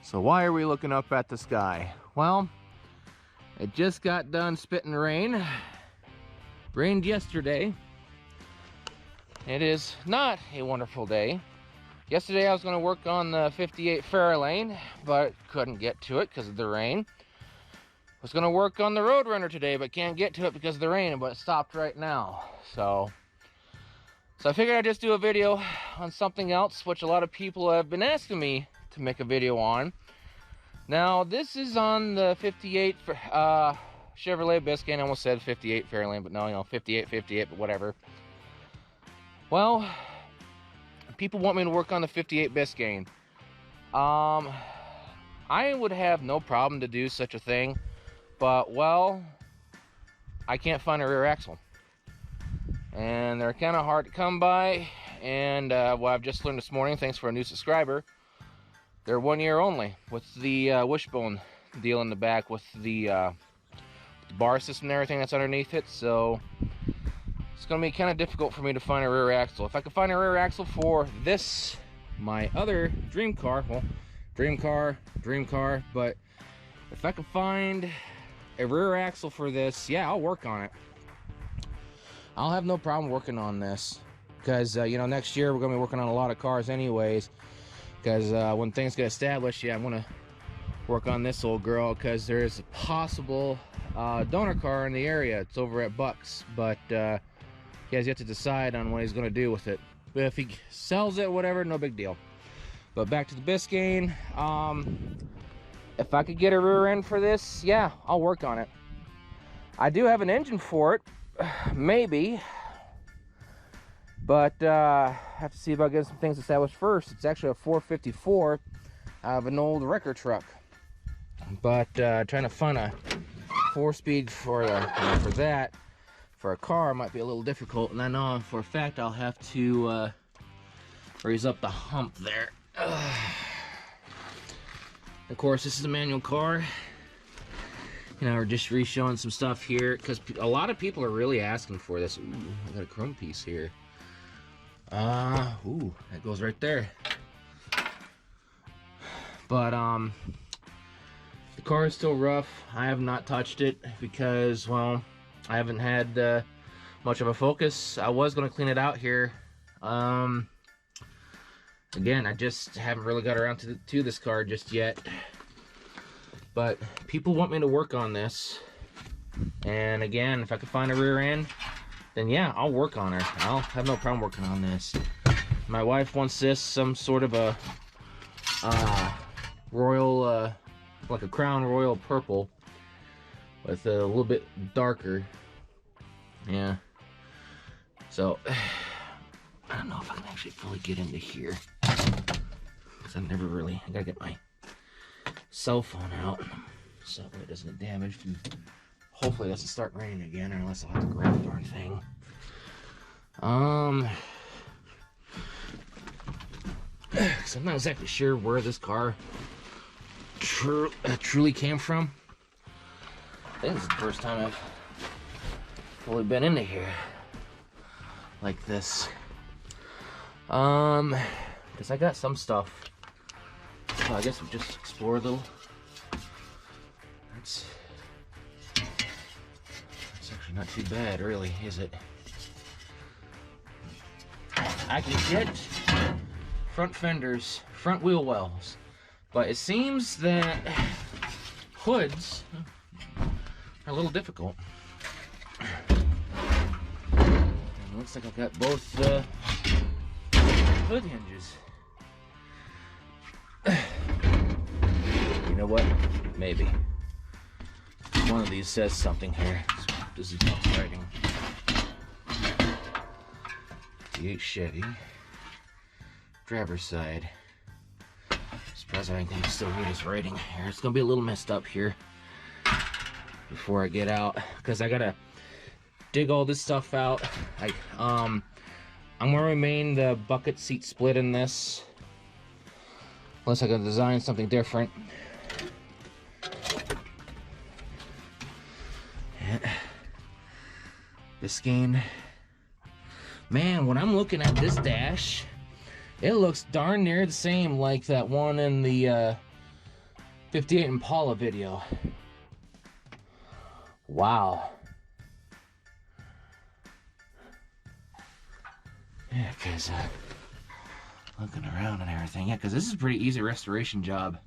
So why are we looking up at the sky? Well, it just got done spitting rain. Rained yesterday. It is not a wonderful day. Yesterday I was going to work on the 58 Fairlane, but couldn't get to it because of the rain. I was going to work on the Roadrunner today, but can't get to it because of the rain, but it stopped right now. So I figured I'd just do a video on something else, which a lot of people have been asking me to make a video on. Now, this is on the 58 Chevrolet Biscayne. I almost said 58 Fairlane, but no, 58, but whatever. Well, people want me to work on the 58 Biscayne. I would have no problem to do such a thing, but, well, I can't find a rear axle. And they're kind of hard to come by, and well, I've just learned this morning, thanks for a new subscriber, they're 1 year only, with the wishbone deal in the back, with the bar system and everything that's underneath it. So it's going to be kind of difficult for me to find a rear axle. If I could find a rear axle for this, my other dream car, well, dream car, but if I could find a rear axle for this, yeah, I'll work on it. I'll have no problem working on this, because you know, next year we're going to be working on a lot of cars anyways, because when things get established, yeah, I'm going to work on this old girl, because there's a possible donor car in the area. It's over at Buck's, but he has yet to decide on what he's going to do with it. But if he sells it, whatever, no big deal. But back to the Biscayne, if I could get a rear end for this, yeah, I'll work on it. I do have an engine for it, maybe, but I have to see about getting some things established first. It's actually a 454 out of an old wrecker truck, but trying to find a 4-speed for that for a car might be a little difficult, and I know for a fact I'll have to raise up the hump there. Of course, this is a manual car. You know, we're just re-showing some stuff here because a lot of people are really asking for this. Ooh, I got a chrome piece here. Ooh, that goes right there. But the car is still rough. I have not touched it because, well, I haven't had much of a focus. I was going to clean it out here. Again, I just haven't really got around to this car just yet. But people want me to work on this, and again, if I could find a rear end, then yeah, I'll work on her. I'll have no problem working on this. My wife wants this, some sort of a royal, like a Crown Royal purple, with a little bit darker. Yeah. So I don't know if I can actually fully get into here, because I gotta get my cell phone out so it doesn't get damaged, and hopefully it doesn't start raining again, or unless I'll have to grab the darn thing. So I'm not exactly sure where this car truly came from. I think this is the first time I've fully been into here like this. Because I got some stuff. So I guess we'll just explore a little. It's actually not too bad, really, is it? I can get front fenders, front wheel wells, but it seems that hoods are a little difficult. And it looks like I've got both hood hinges. You know what? Maybe. One of these says something here. So this is writing. 58 Chevy. Driver's side. Surprised I can still read his writing here. It's gonna be a little messed up here before I get out, because I gotta dig all this stuff out. I'm gonna remain the bucket seat split in this, unless I can design something different. Biscayne. Man, when I'm looking at this dash, it looks darn near the same like that one in the 58 Impala video. Wow. Yeah, because looking around and everything. Yeah, because this is a pretty easy restoration job.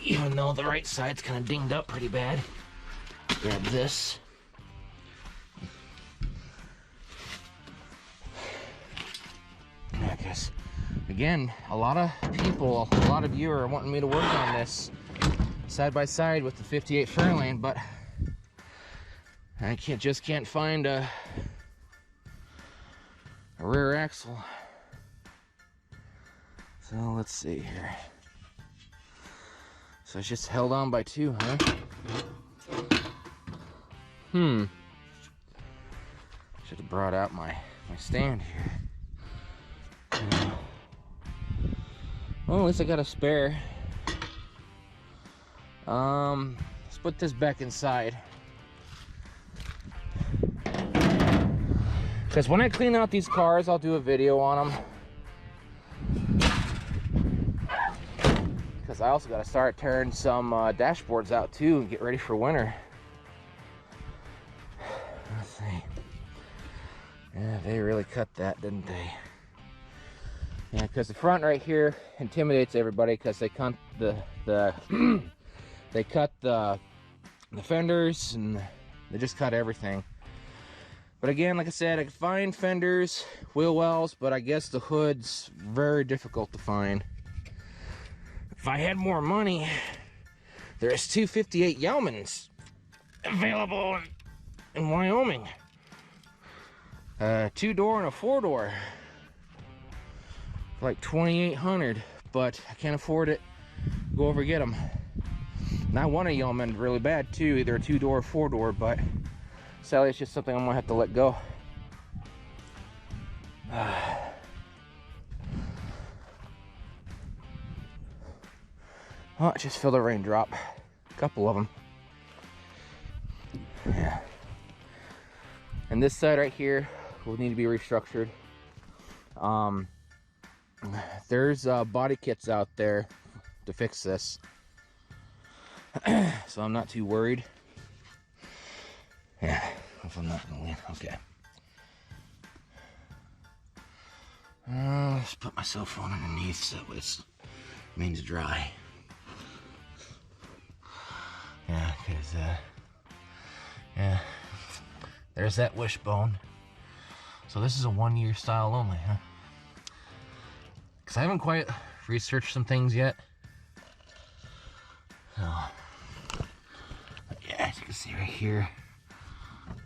Even though the right side's kind of dinged up pretty bad. Grab this. Yeah, because again, a lot of people, a lot of you are wanting me to work on this side by side with the 58 Fairlane, but I just can't find a rear axle. So let's see here. So it's just held on by two, huh? Should have brought out my stand here. Well, at least I got a spare. Let's put this back inside. Because when I clean out these cars, I'll do a video on them. Because I also got to start tearing some dashboards out too and get ready for winter. Let's see. Yeah, they really cut that, didn't they? Yeah, because the front right here intimidates everybody because they cut the they cut the fenders and they just cut everything. But again, like I said, I can find fenders, wheel wells, but I guess the hood's very difficult to find. If I had more money, there's 258 Yeomans available in Wyoming. 2-door and a 4-door. Like $2,800, but I can't afford it. Go over get them. And I want a Yeoman really bad too, either a 2-door or 4-door, but sadly it's just something I'm gonna have to let go. Oh, just feel the raindrop. A couple of them. Yeah. And this side right here will need to be restructured. There's body kits out there to fix this. So I'm not too worried. Yeah, if I'm not gonna win. Okay. Let's put my cell phone underneath so it remains dry. Yeah, because yeah, there's that wishbone. So this is a 1-year style only, huh? Because I haven't quite researched some things yet. So, yeah, as you can see right here,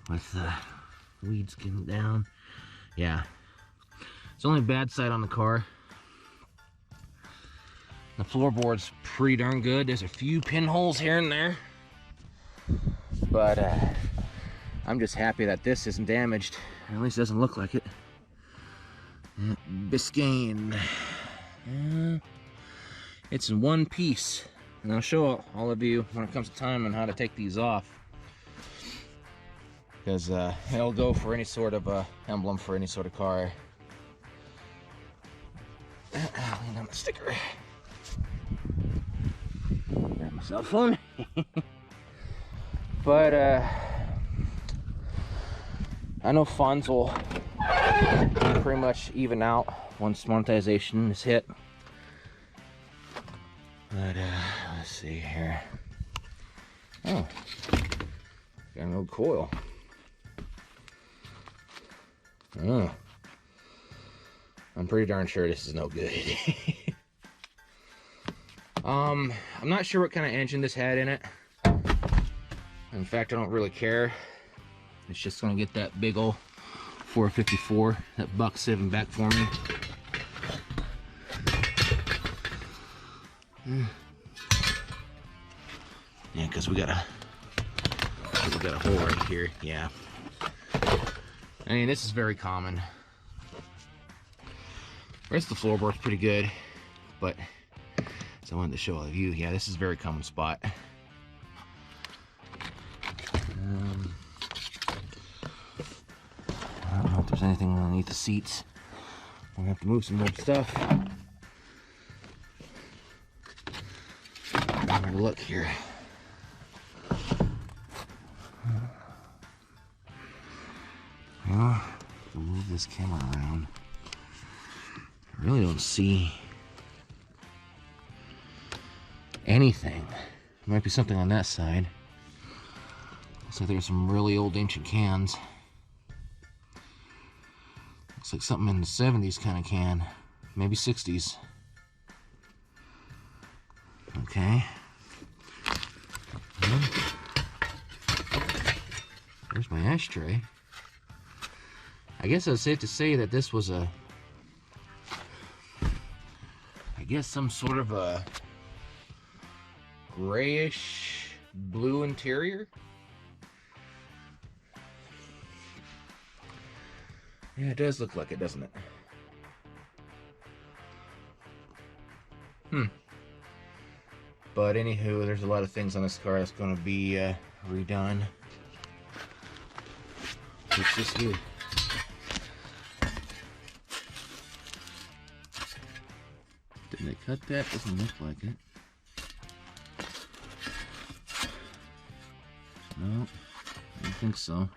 with the weeds getting down. Yeah, it's the only bad side on the car. The floorboard's pretty darn good. There's a few pinholes here and there. But I'm just happy that this isn't damaged. At least it doesn't look like it. Biscayne. It's in one piece. And I'll show all of you when it comes to time on how to take these off. Because it'll go for any sort of emblem for any sort of car. Lean on the sticker. Grab my cell phone. But I know funds will pretty much even out once monetization is hit. But let's see here. Oh, got an old coil. Oh, I'm pretty darn sure this is no good. I'm not sure what kind of engine this had in it. In fact, I don't really care. It's just gonna get that big old 454, that buck 7 back for me. Yeah, because we got a hole right here. Yeah. I mean, this is very common. The rest of the floorboard's pretty good, but so I wanted to show all of you. Yeah, this is a very common spot. I don't know if there's anything underneath the seats. I'm gonna have to move some more stuff. look here. Well, to move this camera around, I really don't see anything. There might be something on that side. Looks like there's some really old ancient cans. Looks like something in the 70s kind of can. Maybe 60s. Okay. There's my ashtray. I guess it's safe to say that this was I guess some sort of a grayish blue interior. Yeah, it does look like it, doesn't it? But anywho, there's a lot of things on this car that's going to be redone. What's this here? Did they cut that? Doesn't look like it. No, I don't think so.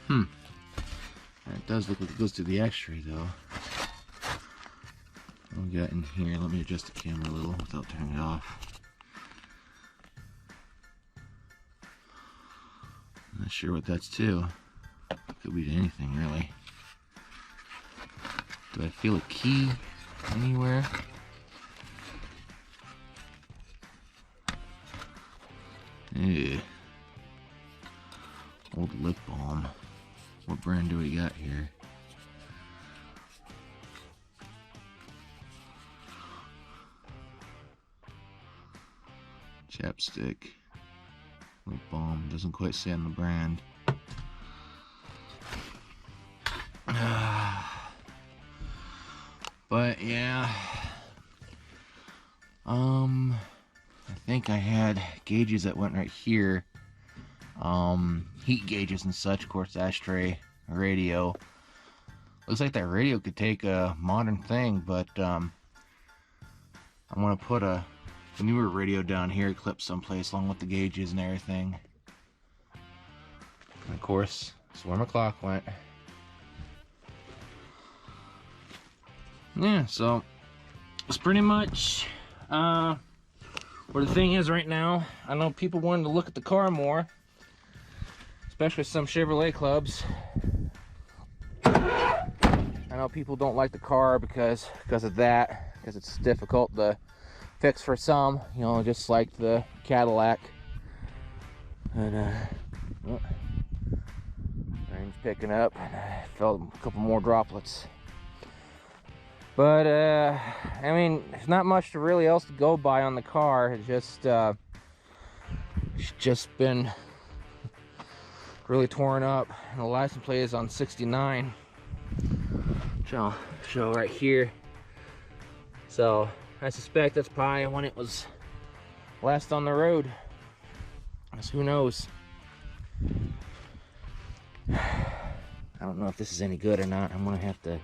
It does look like it goes to the ashtray though. What we got in here? Let me adjust the camera a little without turning it off. Not sure what that's to. Could be to anything really. Do I feel a key anywhere? Ew. Old lip balm. What brand do we got here? Chapstick. Lip balm. Doesn't quite say on the brand. But yeah. I think I had gauges that went right here. Heat gauges and such, of course, ashtray, radio. Looks like that radio could take a modern thing, but I want to put a newer radio down here, clip someplace along with the gauges and everything. And of course, that's where my clock went. Yeah, so it's pretty much where the thing is right now. I know people wanted to look at the car more, especially some Chevrolet clubs. I know people don't like the car because of that, because it's difficult to fix for some, you know, just like the Cadillac. And rain's picking up. I felt a couple more droplets. But I mean, there's not much really else to go by on the car. It's just been really torn up, and the license plate is on 69, which I'll show right here. So I suspect that's probably when it was last on the road. Because who knows? I don't know if this is any good or not. I'm gonna have to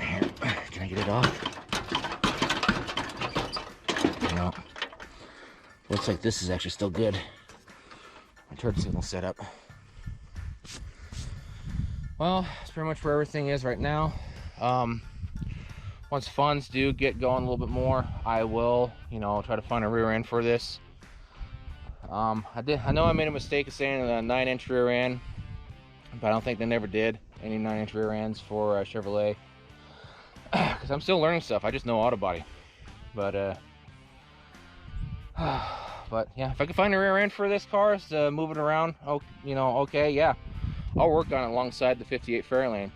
here. Can I get it off? No. Looks like this is actually still good. My turn signal set up. Well, that's pretty much where everything is right now. Once funds do get going a little bit more, I will, you know, try to find a rear end for this. I know I made a mistake of saying a 9-inch rear end, but I don't think they never did any 9-inch rear ends for Chevrolet. Because I'm still learning stuff. I just know auto body. But yeah, if I can find a rear end for this car to move it around, oh, you know, okay, yeah, I'll work on it alongside the 58 Fairlane.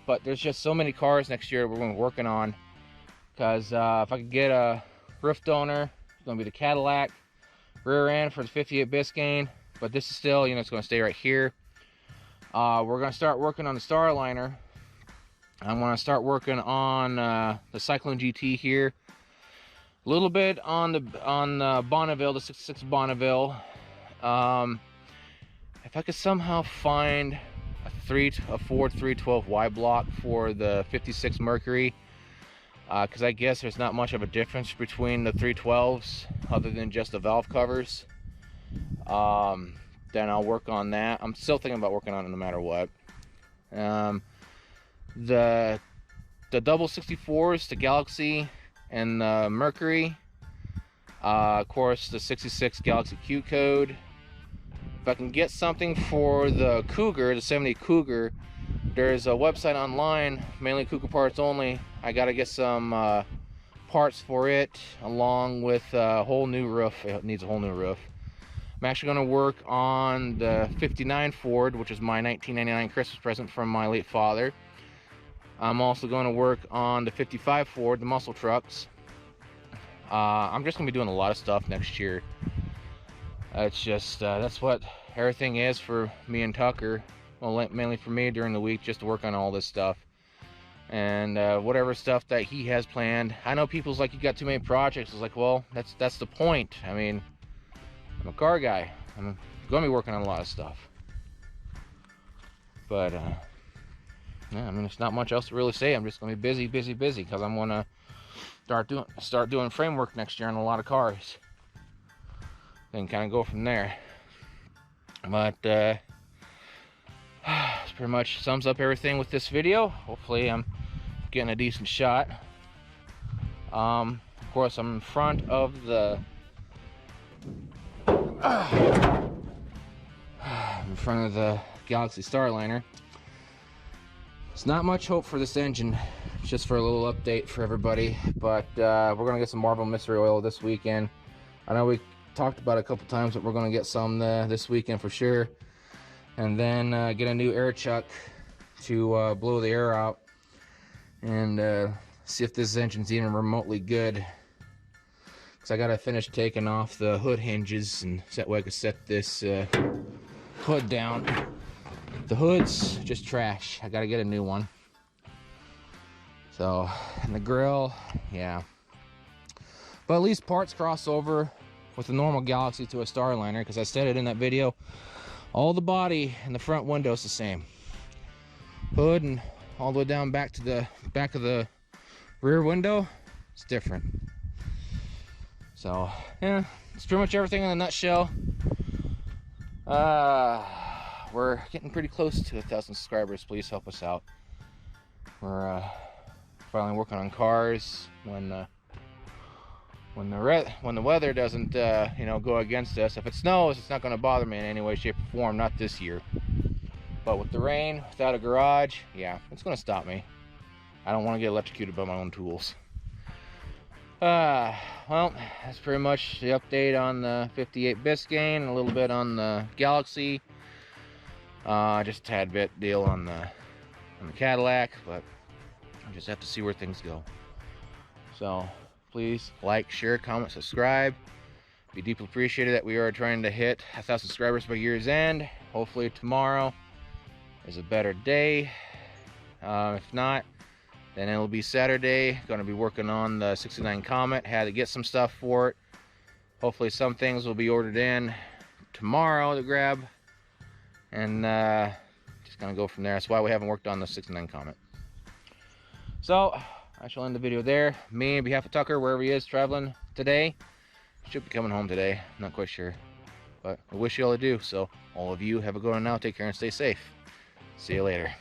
But there's just so many cars next year we're going to be working on. Because if I could get a roof donor, it's going to be the Cadillac. Rear end for the 58 Biscayne. But this is still, you know, it's going to stay right here. We're going to start working on the Starliner. I'm going to start working on the Cyclone GT here. A little bit on the Bonneville, the 66 Bonneville. If I could somehow find a Ford 312Y block for the 56 Mercury, because I guess there's not much of a difference between the 312s other than just the valve covers. Then I'll work on that. I'm still thinking about working on it no matter what. The double 64s, the Galaxie and the Mercury, of course the 66 Galaxie Q code. If I can get something for the Cougar, the 70 Cougar, there's a website online, mainly Cougar parts only. I gotta get some parts for it, along with a whole new roof. It needs a whole new roof. I'm actually going to work on the 59 Ford, which is my 1999 Christmas present from my late father. I'm also going to work on the 55 Ford, the muscle trucks. I'm just going to be doing a lot of stuff next year. It's just, that's what everything is for me and Tucker. Well, mainly for me during the week, just to work on all this stuff. And whatever stuff that he has planned. I know people's like, you got too many projects. It's like, well, that's the point. I mean, I'm a car guy. I'm going to be working on a lot of stuff. But, yeah, I mean, there's not much else to really say. I'm just going to be busy, because I'm going to start doing framework next year on a lot of cars. Then kind of go from there. But, this pretty much sums up everything with this video. Hopefully I'm getting a decent shot. Of course, I'm in front of the Galaxie Starliner. It's not much hope for this engine. It's just for a little update for everybody. But we're gonna get some Marvel Mystery Oil this weekend. I know we talked about it a couple times, but we're gonna get some this weekend for sure. And then get a new air chuck to blow the air out and see if this engine's even remotely good. Because I gotta finish taking off the hood hinges, and that way I can set this hood down. The hood's just trash. I gotta get a new one. So, and the grill, yeah. But at least parts cross over with the normal Galaxie to a Starliner, because I said it in that video. All the body and the front window is the same. Hood and all the way down back to the back of the rear window, it's different. So, yeah, it's pretty much everything in a nutshell. We're getting pretty close to 1,000 subscribers. Please help us out. We're finally working on cars when the weather doesn't you know, go against us. If it snows, it's not going to bother me in any way, shape, or form. Not this year. But with the rain, without a garage, yeah, it's going to stop me. I don't want to get electrocuted by my own tools. Well, that's pretty much the update on the 58 Biscayne, a little bit on the Galaxie, just a tad bit deal on the Cadillac, but I just have to see where things go. So please like, share, comment, subscribe. Be deeply appreciated that we are trying to hit 1,000 subscribers by year's end. Hopefully tomorrow is a better day. If not, then it'll be Saturday. Going to be working on the 69 Comet. Had to get some stuff for it. Hopefully some things will be ordered in tomorrow to grab. And just going to go from there. That's why we haven't worked on the 69 Comet. So, I shall end the video there. Me, on behalf of Tucker, wherever he is traveling today. Should be coming home today. Not quite sure. But I wish you all to do. So, all of you have a good one now. Take care and stay safe. See you later.